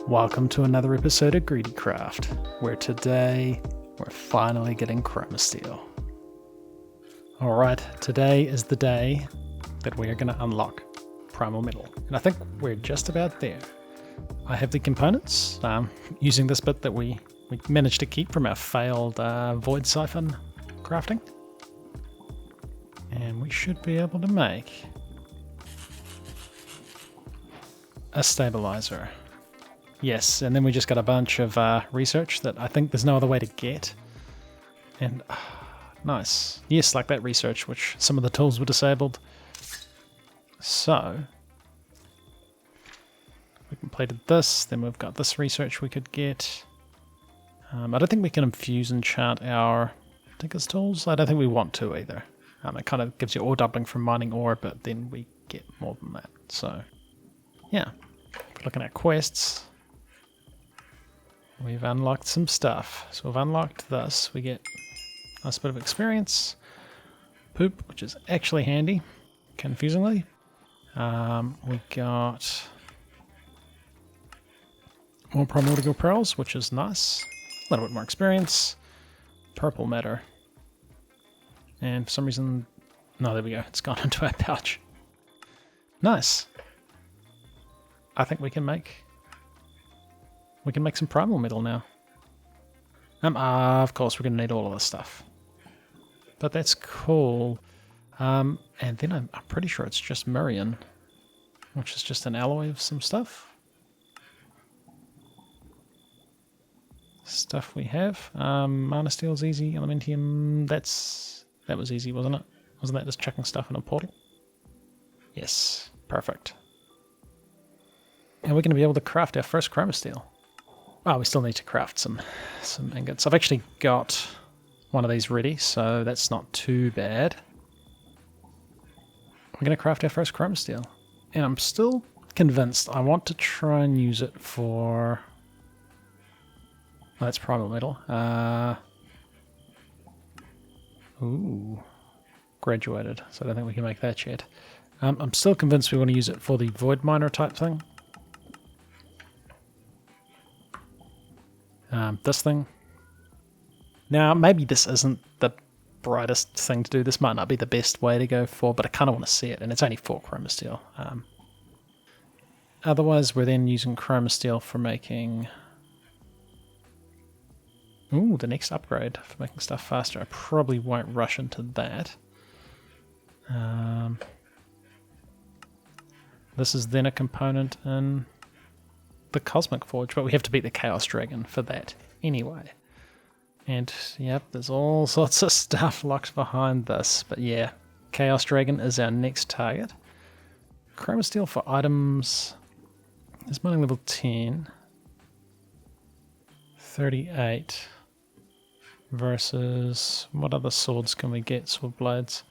Welcome to another episode of GreedyCraft, where today we're finally getting Chromasteel. Alright, today is the day that we are going to unlock Primal Matter, and I think we're just about there. I have the components, using this bit that we managed to keep from our failed Void Siphon crafting, and we should be able to make a stabilizer. Yes, and then we just got a bunch of research that I think there's no other way to get. And nice. Yes, like that research, which some of the tools were disabled. So, we completed this, then we've got this research we could get. I don't think we can infuse and enchant our Tinker's tools. I don't think we want to either. It kind of gives you ore doubling from mining ore, but then we get more than that. So, yeah. Looking at quests. We've unlocked some stuff. So we've unlocked this. We get a nice bit of experience. Poop, which is actually handy, confusingly. We got more primordial pearls, which is nice. A little bit more experience. Purple matter. And for some reason... No, there we go. It's gone into our pouch. Nice. I think we can make some primal metal now. Of course, we're going to need all of this stuff. But that's cool. And then I'm pretty sure it's just Mirian, which is just an alloy of some stuff. Stuff we have. Mana Steel's easy. Elementium, that was easy, wasn't it? Wasn't that just chucking stuff in a portal? Yes, perfect. And we're going to be able to craft our first Chromasteel. Oh, we still need to craft some ingots. I've actually got one of these ready, so that's not too bad. We're going to craft our first Chromasteel. And I'm still convinced I want to try and use it for... Oh, that's Primal Matter. Ooh. Graduated, so I don't think we can make that yet. I'm still convinced we want to use it for the Void Miner type thing. This thing. Now, maybe this isn't the brightest thing to do. This might not be the best way to go for, but I kind of want to see it, and it's only 4 Chromasteel. Otherwise, we're then using Chromasteel for making... Ooh, the next upgrade for making stuff faster. I probably won't rush into that. This is then a component in the Cosmic Forge, but we have to beat the Chaos Dragon for that anyway. And yep, there's all sorts of stuff locked behind this, but yeah, Chaos Dragon is our next target. Chromasteel for items is mining level 10, 38 versus what other swords can we get? Sword blades.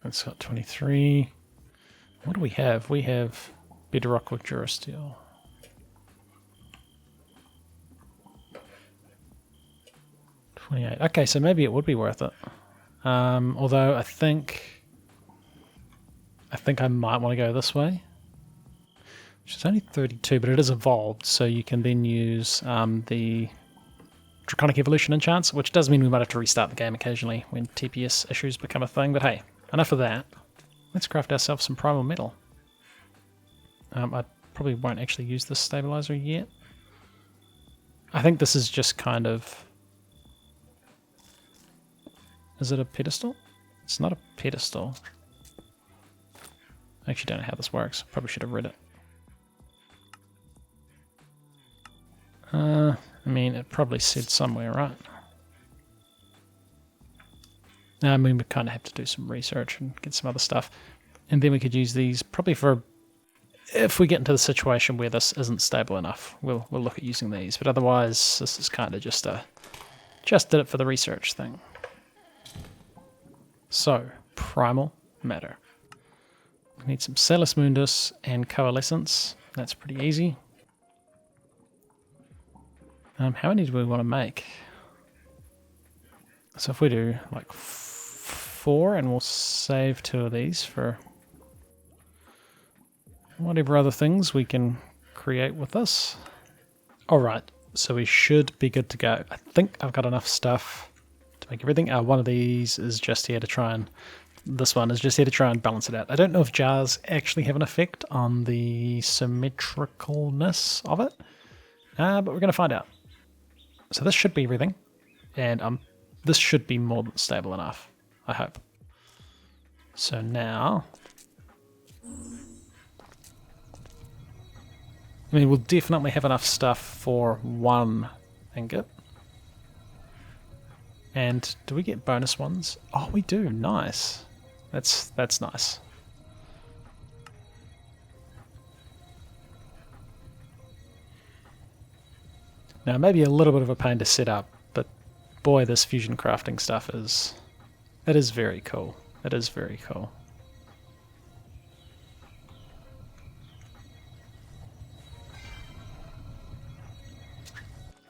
It's got 23. What do we have? We have Bedrock with Durasteel. $28. Okay, so maybe it would be worth it. Although I think I might want to go this way. Which is only 32, but it is evolved, so you can then use the Draconic Evolution enchants, which does mean we might have to restart the game occasionally when TPS issues become a thing, but hey, enough of that. Let's craft ourselves some Primal Matter. I probably won't actually use this stabilizer yet. I think this is just kind of... Is it a pedestal? It's not a pedestal. I actually don't know how this works. Probably should have read it. I mean, it probably said somewhere, right? I mean, we kind of have to do some research and get some other stuff. And then we could use these probably for... If we get into the situation where this isn't stable enough, we'll look at using these. But otherwise, this is kind of just did it for the research thing. So, Primal Matter. We need some Salus Mundus and Coalescence. That's pretty easy. How many do we want to make? So if we do like 4, and we'll save 2 of these for whatever other things we can create with this. Alright, so we should be good to go. I think I've got enough stuff to make everything. One of these is just here to try and... This one is just here to try and balance it out. I don't know if jars actually have an effect on the symmetricalness of it, but we're going to find out. So this should be everything, and this should be more than stable enough, I hope. So now... I mean, we'll definitely have enough stuff for 1 ingot. And do we get bonus ones? Oh, we do. Nice. That's nice. Now, maybe a little bit of a pain to set up, but boy, this fusion crafting stuff is... It is very cool. It is very cool.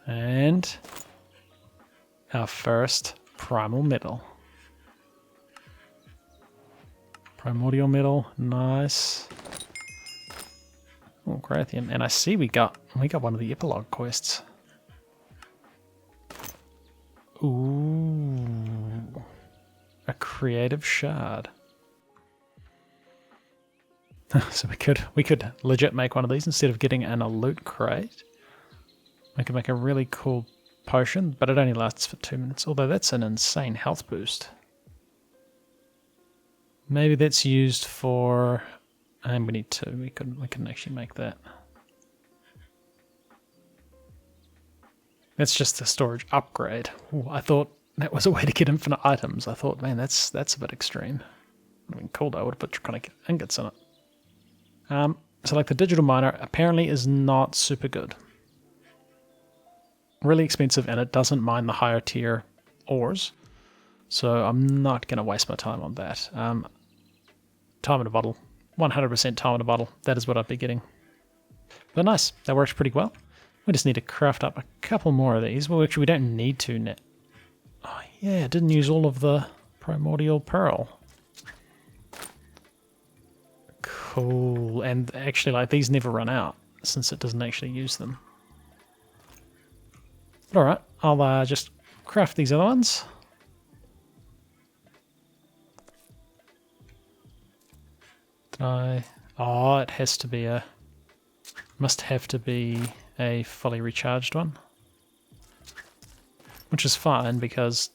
And our first Primal Metal. Primordial Metal, nice. Oh, Grathium. And I see we got one of the epilogue quests. Ooh. A creative shard. So we could legit make one of these instead of getting in a loot crate. We could make a really cool potion, but it only lasts for 2 minutes, although that's an insane health boost. Maybe that's used for... And we need 2. We couldn't actually make that. That's just a storage upgrade. Ooh, I thought that was a way to get infinite items. I thought, man, that's a bit extreme. Would have been cool though. I would have put draconic ingots in it. So like the digital miner apparently is not super good. Really expensive, and it doesn't mine the higher tier ores. So I'm not going to waste my time on that. Time in a bottle. 100% time in a bottle. That is what I'd be getting. But nice. That works pretty well. We just need to craft up a couple more of these. Well, actually, we don't need to now. Oh, yeah, I didn't use all of the primordial pearl. Cool. And actually, like, these never run out, since it doesn't actually use them. Alright, I'll just craft these other ones. Did I... Oh, it has to be a... Must have to be a fully recharged one. Which is fine, because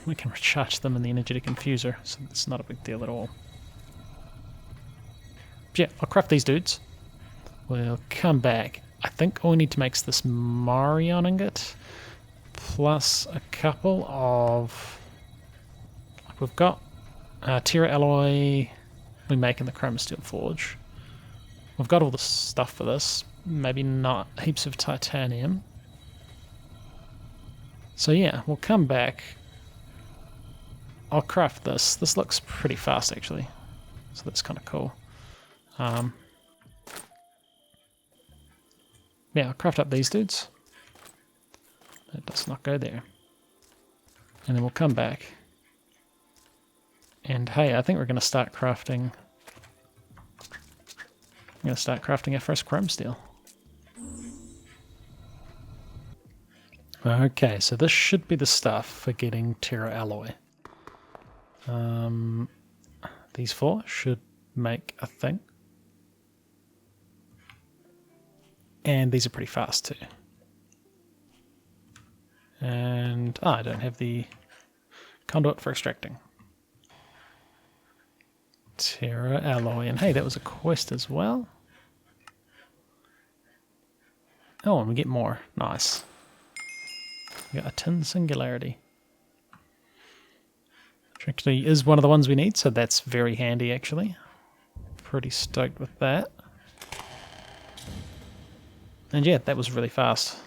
we can recharge them in the energetic infuser, so it's not a big deal at all. But yeah, I'll craft these dudes. We'll come back. I think all we need to make is this Marion ingot, plus a couple of... We've got Terra alloy we make in the Chromasteel forge. We've got all the stuff for this, maybe not heaps of titanium. So yeah, we'll come back. I'll craft this. This looks pretty fast actually, so that's kind of cool. Yeah, I'll craft up these dudes. That does not go there. And then we'll come back. And hey, I think we're going to start crafting... I'm going to start crafting our first Chromasteel. Okay, so this should be the stuff for getting Terra alloy. These 4 should make a thing. And these are pretty fast too. And I don't have the conduit for extracting. Terra alloy, and hey, that was a quest as well. Oh, and we get more. Nice. We got a tin singularity. Which actually is one of the ones we need, so that's very handy actually. Pretty stoked with that. And yeah, that was really fast.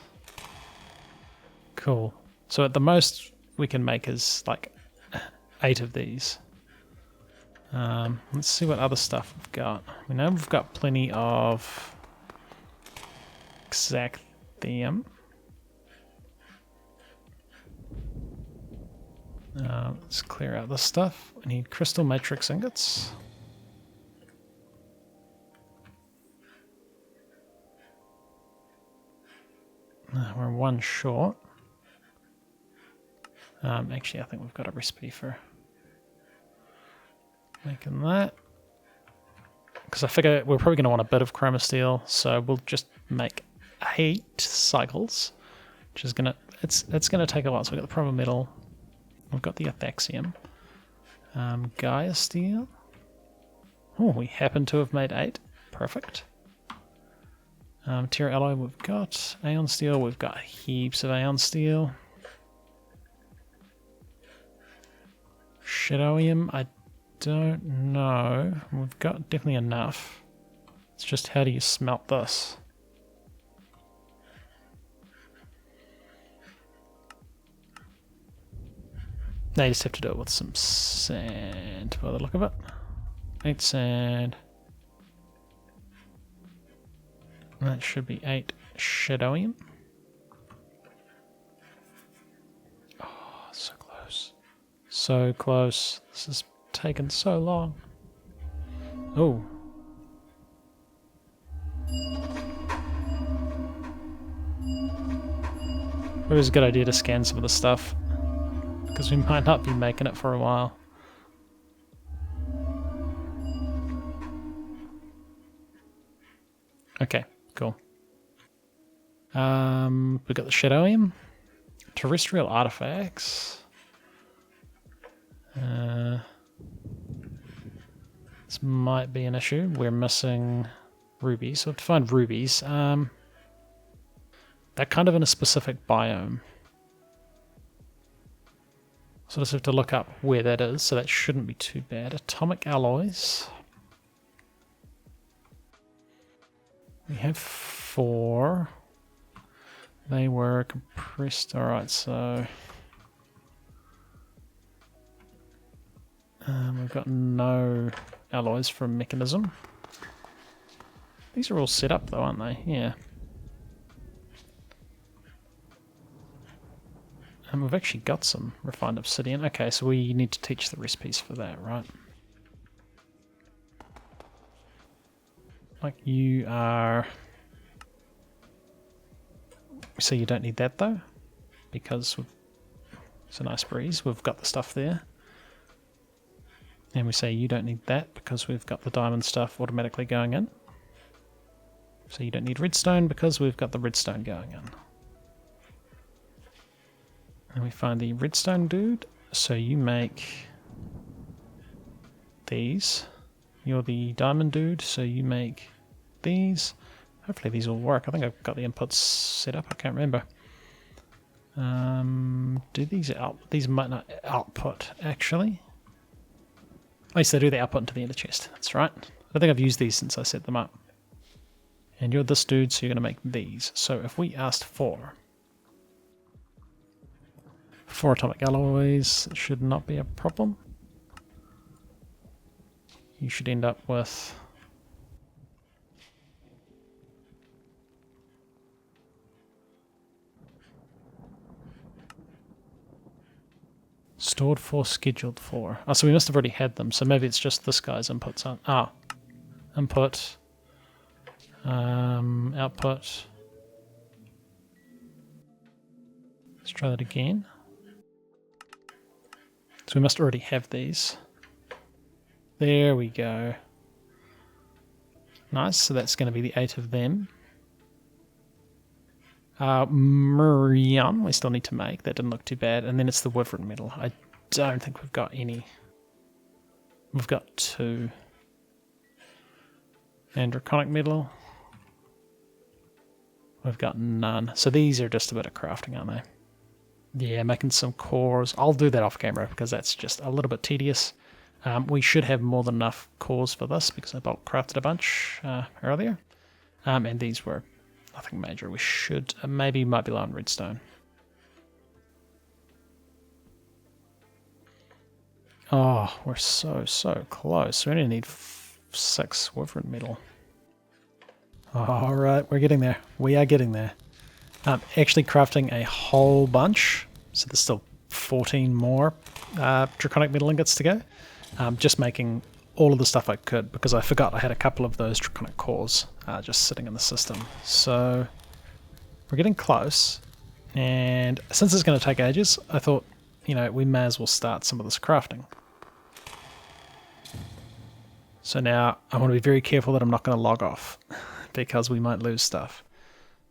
Cool. So at the most we can make is like 8 of these. Let's see what other stuff we've got. We know we've got plenty of exacthium. Let's clear out this stuff. I need crystal matrix ingots. We're one short. Actually, I think we've got a recipe for making that. Because I figure we're probably going to want a bit of Chromasteel, so we'll just make 8 cycles, which is gonna it's gonna take a while. So we've got the Primal Metal, we've got the Athaxium, Gaia Steel. Oh, we happen to have made 8. Perfect. Terra Alloy we've got, Aeon Steel, we've got heaps of Aeon Steel. Shadowium, I don't know. We've got definitely enough. It's just how do you smelt this? Now you just have to do it with some sand by the look of it. 8 sand. That should be 8 shadowium. Oh, so close. So close. This has taken so long. Oh. It was a good idea to scan some of the stuff, because we might not be making it for a while. Okay, cool. We've got the shadowium, terrestrial artifacts. This might be an issue. We're missing rubies. So we have to find rubies. They're kind of in a specific biome. So I just have to look up where that is, so that shouldn't be too bad. Atomic alloys. We have 4. They were compressed. Alright, so we've got no alloys from mechanism. These are all set up though, aren't they? Yeah. And we've actually got some refined obsidian. Okay, so we need to teach the recipes for that, right? Like you are... So you don't need that though, because it's a nice breeze. We've got the stuff there. And we say you don't need that because we've got the diamond stuff automatically going in. So you don't need redstone because we've got the redstone going in. And we find the redstone dude. So you make these. You're the diamond dude, so you make these. Hopefully these will work. I think I've got the inputs set up. I can't remember. Do these out? These might not output actually. At least they do the output into the inner chest. That's right. I think I've used these since I set them up. And you're this dude, so you're going to make these. So if we asked for 4 atomic alloys, it should not be a problem. You should end up with stored for, scheduled for. Oh, so we must have already had them, so maybe it's just this guy's inputs. Input, output. Let's try that again. So we must already have these. There we go. Nice, so that's going to be the 8 of them. Miriam, we still need to make. That didn't look too bad. And then it's the wyvern metal. I don't think we've got any. We've got 2. And draconic metal. We've got none. So these are just a bit of crafting, aren't they? Yeah, making some cores. I'll do that off camera because that's just a little bit tedious. We should have more than enough cores for this because I bulk crafted a bunch earlier. And these were nothing major. We should, maybe might be low on redstone. Oh, we're so close. We only need 6 wyvern metal. Alright, we're getting there. We are getting there. Actually crafting a whole bunch. So there's still 14 more draconic metal ingots to go. Just making all of the stuff I could, because I forgot I had a couple of those draconic cores just sitting in the system. So we're getting close, and since it's going to take ages, I thought, you know, we may as well start some of this crafting. So now I want to be very careful that I'm not going to log off, because we might lose stuff.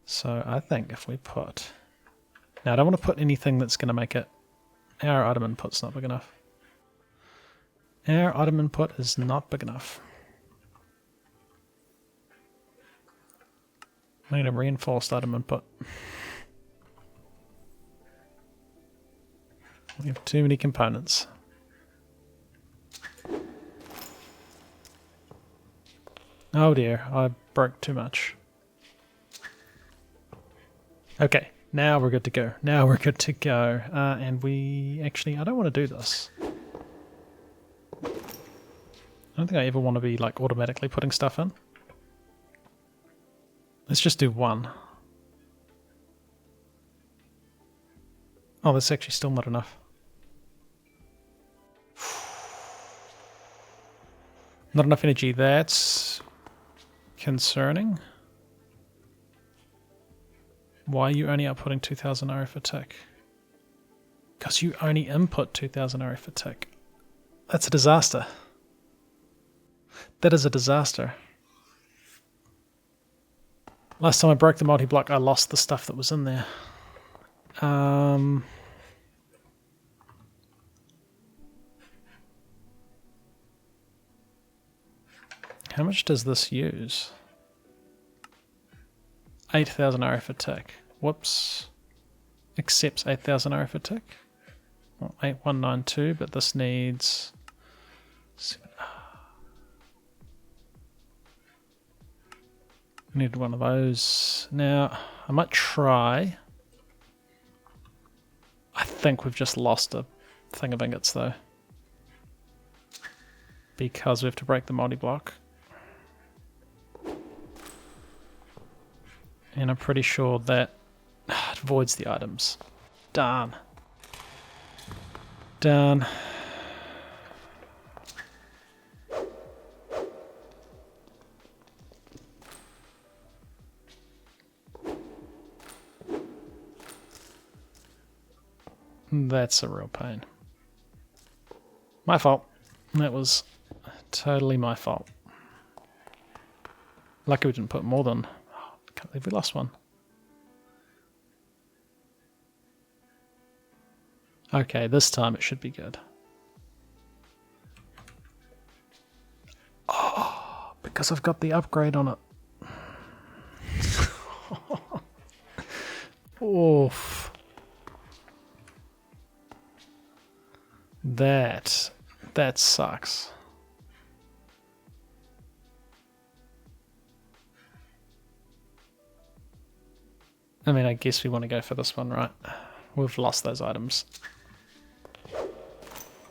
So I think if we put... Now I don't want to put anything that's going to make it... Our item input's not big enough. Our item input is not big enough. I need a reinforced item input. We have too many components. Oh dear, I broke too much. Okay, now we're good to go. Now we're good to go. And we actually, I don't want to do this. I don't think I ever want to be like automatically putting stuff in. Let's just do one. Oh, that's actually still not enough. Not enough energy, that's concerning. Why are you only outputting 2000 RF a tick? Because you only input 2000 RF a tick. That's a disaster. That is a disaster. Last time I broke the multi-block, I lost the stuff that was in there. How much does this use? 8,000 RF a tick. Whoops. Accepts 8,000 RF a tick. Well, 8192, but this needs... I need one of those. Now, I might try. I think we've just lost a thing of ingots though, because we have to break the multi-block. And I'm pretty sure that it voids the items. Darn. Darn. That's a real pain. My fault. That was totally my fault. Lucky we didn't put more than... Oh, I can't believe we lost one. Okay, this time it should be good. Oh, because I've got the upgrade on it. Oof. That sucks. I mean, I guess we want to go for this one, right? We've lost those items.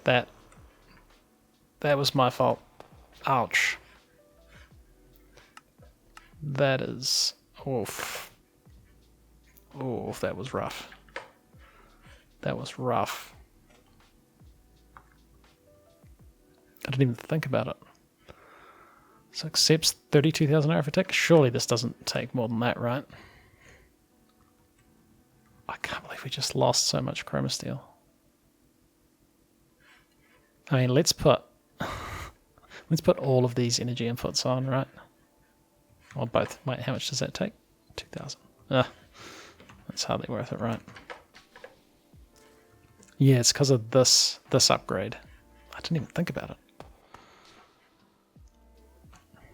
That was my fault. Ouch. That is... Oof. Oof, that was rough. That was rough. I didn't even think about it. So accepts 32,000 RF attack. Surely this doesn't take more than that, right? I can't believe we just lost so much Chromasteel. I mean, let's put all of these energy inputs on, right? Or both. Wait, how much does that take? 2,000. That's hardly worth it, right? Yeah, it's because of this upgrade. I didn't even think about it.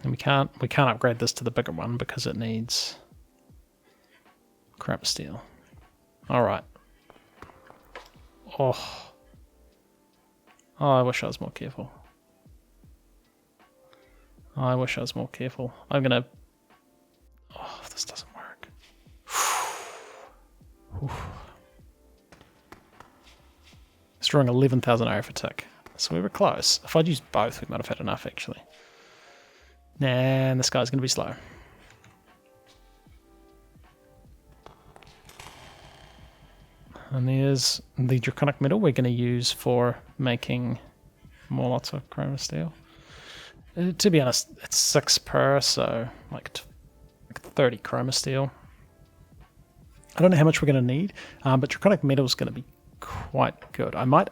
And we can't upgrade this to the bigger one because it needs Chromasteel. All right. Oh, I wish I was more careful. I wish I was more careful. I'm gonna... Oh, this doesn't work. It's drawing 11,000 RF a tick. So we were close. If I'd used both, we might have had enough, actually. And this guy's going to be slow. And there's the draconic metal we're going to use for making more lots of Chromasteel. To be honest, it's 6 per, so like 30 Chromasteel. I don't know how much we're going to need, but draconic metal is going to be quite good. I might...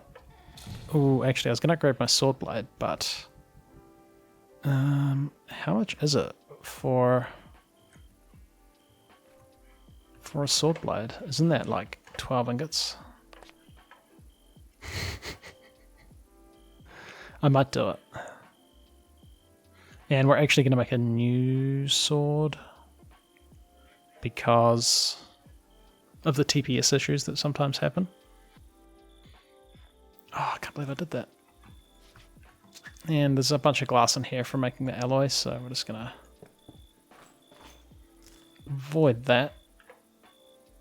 Oh, actually, I was going to upgrade my sword blade, but... how much is it for a sword blade? Isn't that like 12 ingots? I might do it. And we're actually going to make a new sword because of the TPS issues that sometimes happen. Oh, I can't believe I did that. And there's a bunch of glass in here for making the alloy, so we're just going to avoid that.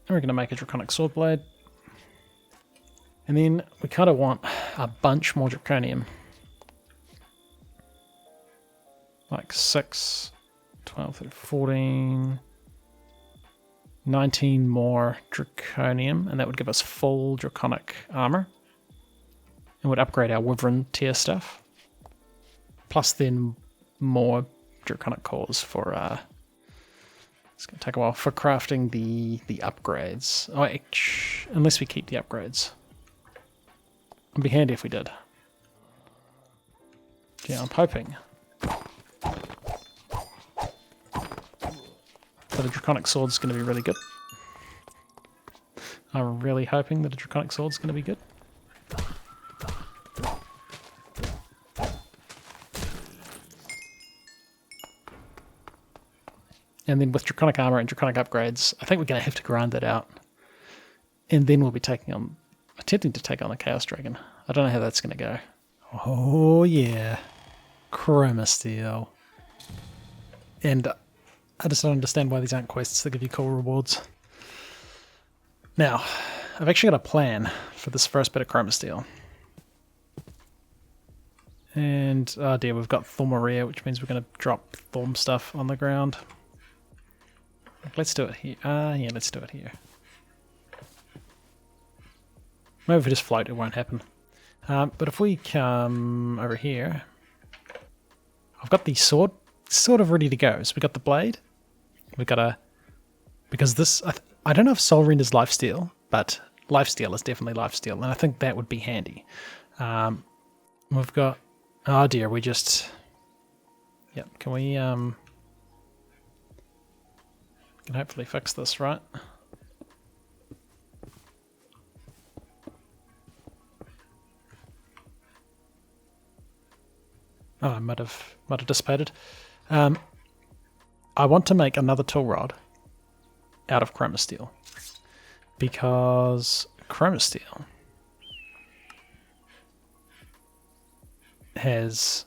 And we're going to make a draconic sword blade. And then we kind of want a bunch more draconium. Like 6, 12, 13, 14, 19 more draconium, and that would give us full draconic armor. And would upgrade our wyvern tier stuff. Plus then more draconic cores for, it's going to take a while, for crafting the upgrades. Oh, unless we keep the upgrades. It'd be handy if we did. Yeah, I'm hoping that a draconic sword's going to be really good. I'm really hoping that a draconic sword's going to be good. And then with draconic armor and draconic upgrades, I think we're going to have to grind that out. And then we'll be attempting to take on the Chaos Dragon. I don't know how that's going to go. Oh yeah, Chromasteel. And I just don't understand why these aren't quests that give you cool rewards. Now, I've actually got a plan for this first bit of Chromasteel. And, oh dear, we've got Thormaria, which means we're going to drop Thorm stuff on the ground. Let's do it here. Yeah, let's do it here. Maybe if we just float, it won't happen. But if we come over here, I've got the sword sort of ready to go. So we got the blade. We got a... Because this... I don't know if Soul Rend is lifesteal, but lifesteal is definitely lifesteal, and I think that would be handy. We've got... Oh dear, we just... Yep, can we... can hopefully fix this, right? Oh, I might have dissipated. I want to make another tool rod out of Chromasteel, because Chromasteel has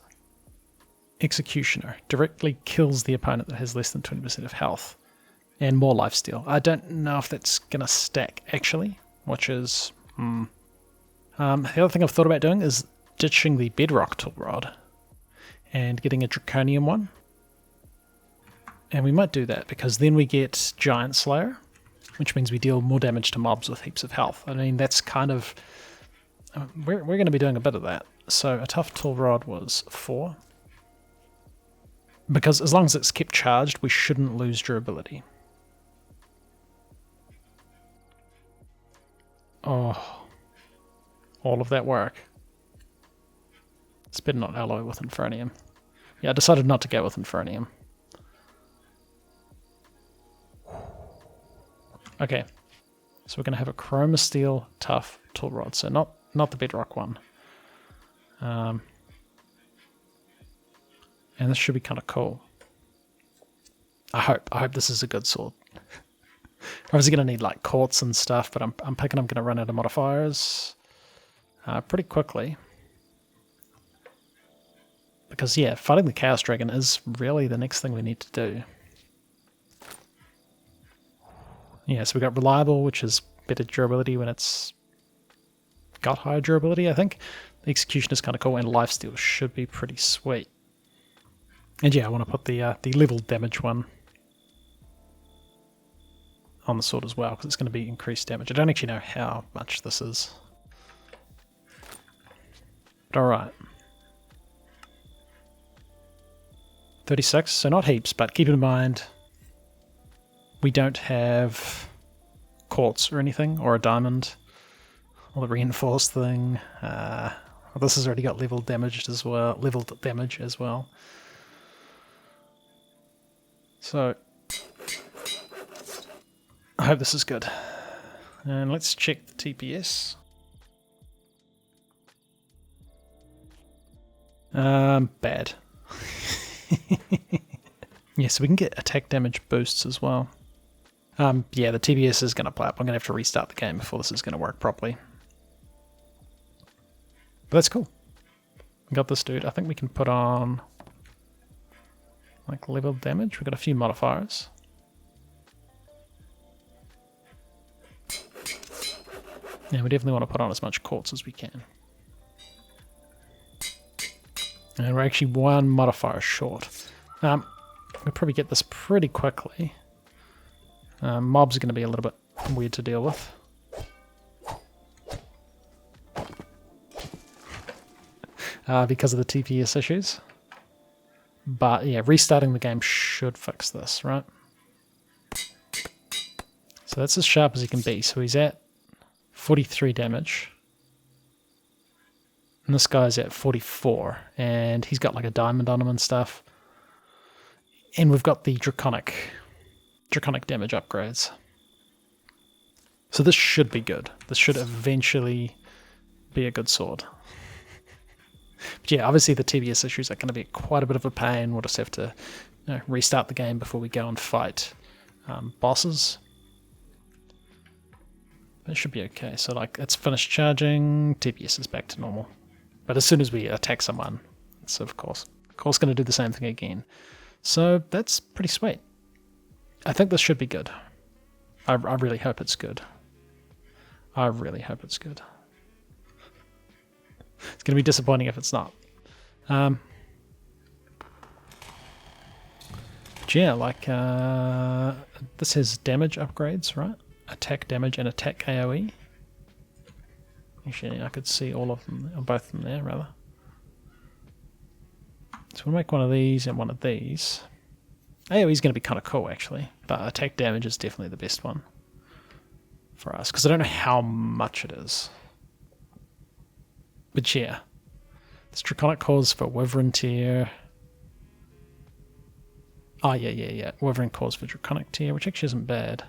Executioner, directly kills the opponent that has less than 20% of health, and more lifesteal. I don't know if that's going to stack actually, which is... The other thing I've thought about doing is ditching the Bedrock tool rod and getting a Draconium one. And we might do that because then we get Giant Slayer, which means we deal more damage to mobs with heaps of health. I mean, that's kind of... we're going to be doing a bit of that. So a tough tool rod was 4. Because as long as it's kept charged, we shouldn't lose durability. Oh, all of that work. It's better not alloy with Infernium. Yeah, I decided not to go with Infernium. Okay, so we're going to have a Chromasteel tough tool rod, so not the Bedrock one. And this should be kind of cool. I hope this is a good sword. Obviously going to need like quartz and stuff, but I'm picking I'm going to run out of modifiers pretty quickly. Because yeah, fighting the Chaos Dragon is really the next thing we need to do. Yeah, so we got Reliable, which is better durability when it's got higher durability, I think. The Execution is kind of cool, and Lifesteal should be pretty sweet. And yeah, I want to put the level damage one on the sword as well, because it's going to be increased damage. I don't actually know how much this is. But alright. 36, so not heaps, but keep in mind we don't have quartz or anything, or a diamond, or the reinforced thing. Well, this has already got leveled damage as well. So I hope this is good. And let's check the TPS. Bad. Yeah, so we can get attack damage boosts as well. Yeah, the TPS is going to play up. I'm going to have to restart the game before this is going to work properly. But that's cool. We got this dude. I think we can put on like level damage. We've got a few modifiers. Yeah, we definitely want to put on as much quartz as we can. And we're actually one modifier short. We'll probably get this pretty quickly. Mobs are going to be a little bit weird to deal with. Because of the TPS issues. But yeah, restarting the game should fix this, right? So that's as sharp as he can be. So he's at 43 damage. And this guy's at 44. And he's got like a diamond on him and stuff. And we've got the draconic damage upgrades. So this should be good. This should eventually be a good sword. But yeah, obviously the TPS issues are going to be quite a bit of a pain. We'll just have to restart the game before we go and fight bosses. But it should be okay. So like it's finished charging, TPS is back to normal. But as soon as we attack someone, it's of course going to do the same thing again. So that's pretty sweet. I think this should be good. I really hope it's good. I really hope it's good. It's going to be disappointing if it's not. But yeah, like this has damage upgrades, right? Attack damage and attack AoE. Actually, I could see all of them, or both of them there, rather. So we'll make one of these and one of these. AoE is going to be kind of cool, actually, but attack damage is definitely the best one for us, because I don't know how much it is. But yeah, it's Draconic Cause for Wyvern Tier. Oh, yeah. Wyvern Cause for Draconic Tier, which actually isn't bad.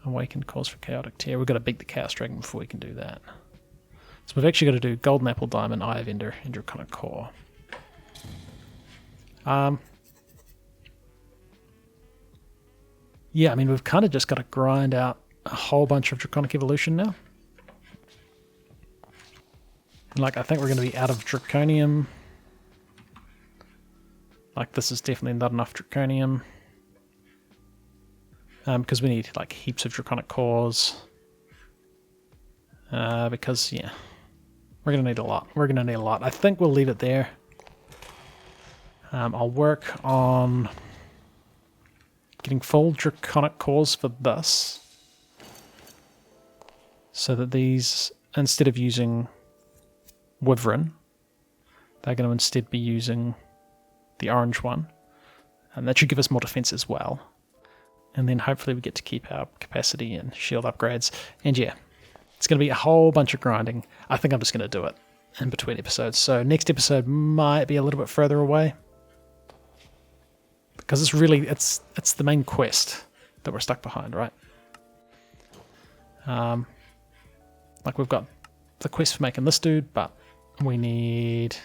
Awakened Cause for Chaotic Tier. We've got to beat the Chaos Dragon before we can do that. So we've actually got to do Golden Apple, Diamond, Eye of Ender, and Draconic Core. Yeah, I mean, we've kind of just got to grind out a whole bunch of Draconic Evolution now. Like, I think we're going to be out of Draconium. Like, this is definitely not enough Draconium. Because we need, like, heaps of Draconic Cores. Because, yeah, we're going to need a lot. I think we'll leave it there. I'll work on getting full Draconic Cores for this. So that these, instead of using Wyvern, they're going to instead be using the orange one. And that should give us more defense as well. And then hopefully we get to keep our capacity and shield upgrades. And yeah, it's going to be a whole bunch of grinding. I think I'm just going to do it in between episodes. So next episode might be a little bit further away. Because it's really, it's the main quest that we're stuck behind, right? Like we've got the quest for making this dude, but we need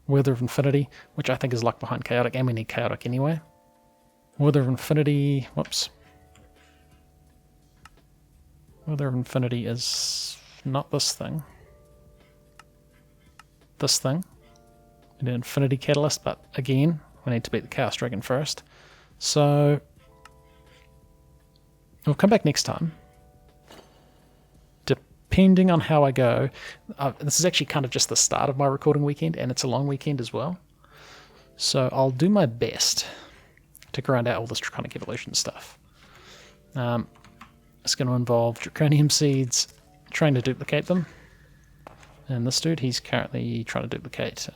Wither of Infinity, which I think is luck behind Chaotic, and we need Chaotic anyway. Wither of Infinity, whoops. Wither of Infinity is not this thing. This thing. And an Infinity Catalyst, but again, we need to beat the Chaos Dragon first. So we'll come back next time. Depending on how I go, this is actually kind of just the start of my recording weekend, and it's a long weekend as well. So I'll do my best to grind out all this Draconic Evolution stuff. It's going to involve draconium seeds, trying to duplicate them. And this dude, he's currently trying to duplicate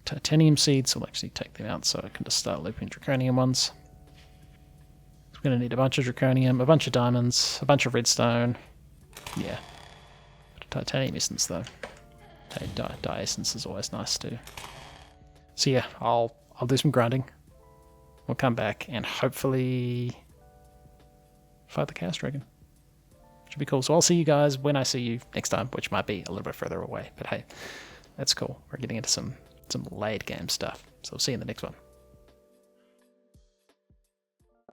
titanium seeds, so we'll actually take them out so I can just start looping draconium ones. We're going to need a bunch of draconium, a bunch of diamonds, a bunch of redstone. Yeah. But titanium essence though. Hey, dye essence is always nice too. So yeah, I'll do some grinding. We'll come back and hopefully fight the Chaos Dragon. Should be cool. So I'll see you guys when I see you next time, which might be a little bit further away. But hey, that's cool. We're getting into some late game stuff. So I'll see you in the next one.